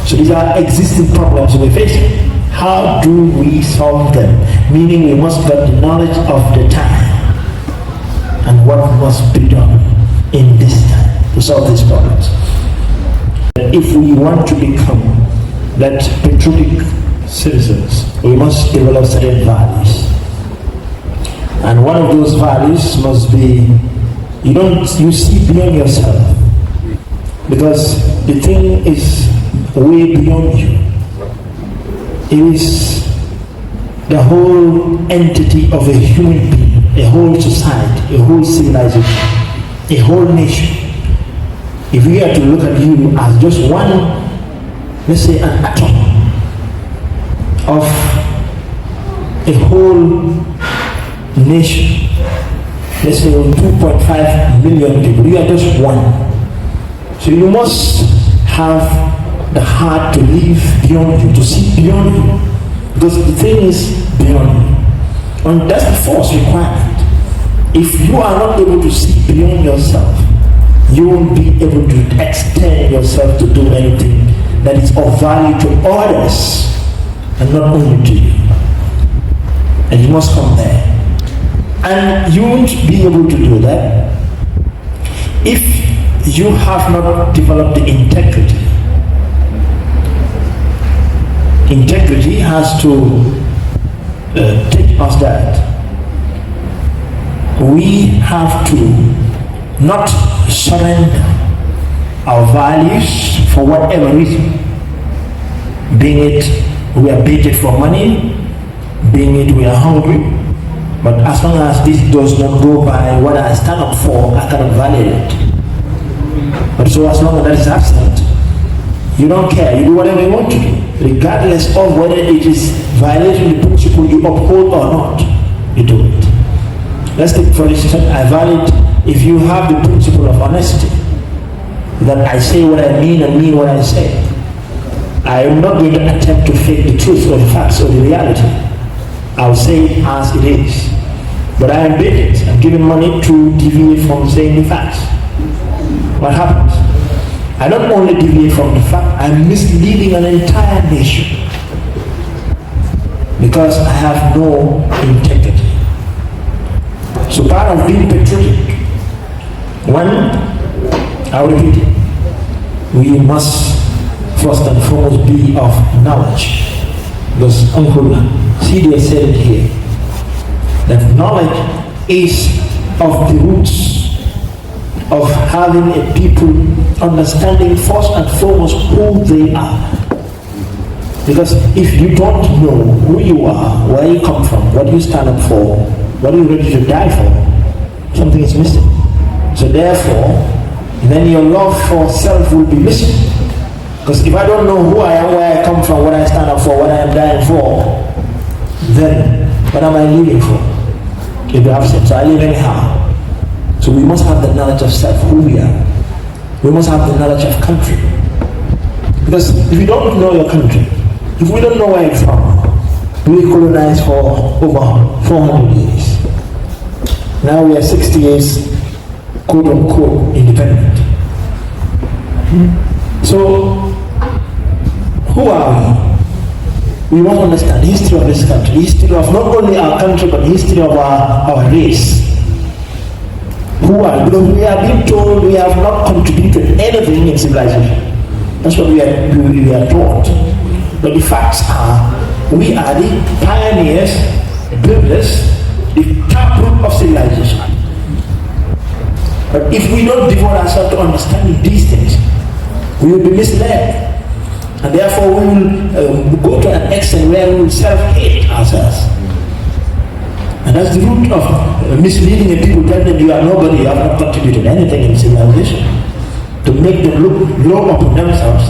So these are existing problems we're facing. How do we solve them? Meaning we must get the knowledge of the time and what must be done in this time to solve these problems. If we want to become that patriotic citizens, we must develop certain values. And one of those values must be, you see beyond yourself. Because the thing is way beyond you. It is the whole entity of a human being, a whole society, a whole civilization, a whole nation. If we are to look at you as just one, let's say an atom of a whole nation, let's say 2.5 million people, you are just one. So you must have the heart to live beyond you, to see beyond you, because the thing is beyond you. And that's the force requirement. If you are not able to see beyond yourself, you won't be able to extend yourself to do anything that is of value to others and not only to you. And you must come there. And you won't be able to do that if you have not developed the integrity. Integrity has to teach us that we have to not surrender our values for whatever reason. Being it we are baited for money, being it we are hungry, but as long as this does not go by what I stand up for, I cannot validate it. But so as long as that is absent, you don't care, you do whatever you want to do, regardless of whether it is violating the principle you uphold or not, you do it. Let's take for instance, I validate if you have the principle of honesty, that I say what I mean and mean what I say. I am not going to attempt to fake the truth or the facts or the reality. I'll say it as it is. But I am baited. I'm giving money to deviate from saying the facts. What happens? I not only deviate from the fact, I'm misleading an entire nation because I have no integrity. So part of being patriotic, one, I'll repeat it, we must first and foremost be of knowledge. Because Uncle Cedia said it here, that knowledge is of the roots of having a people understanding first and foremost who they are. Because if you don't know who you are, where you come from, what you stand up for, what are you ready to die for, something is missing. So therefore, then your love for self will be missing. Because if I don't know who I am, where I come from, what I stand up for, what I am dying for, then what am I living for? If you have sense, so I live anyhow. So we must have the knowledge of self, who we are. We must have the knowledge of country. Because if you don't know your country, if we don't know where it's from, we colonized for over 400 years. Now we are 60 years, quote unquote, independent. So, who are we? We want to understand the history of this country, history of not only our country, but history of our race. Who are we? Because we are being told we have not contributed anything in civilization. That's what we are taught. But the facts are, we are the pioneers, builders, the taproot of civilization. But if we don't devote ourselves to understanding these things, we will be misled. And therefore we will go to an extent where we will self-hate ourselves. And that's the root of misleading the people, telling them you are nobody, you have not contributed anything in civilization, to make them look low upon themselves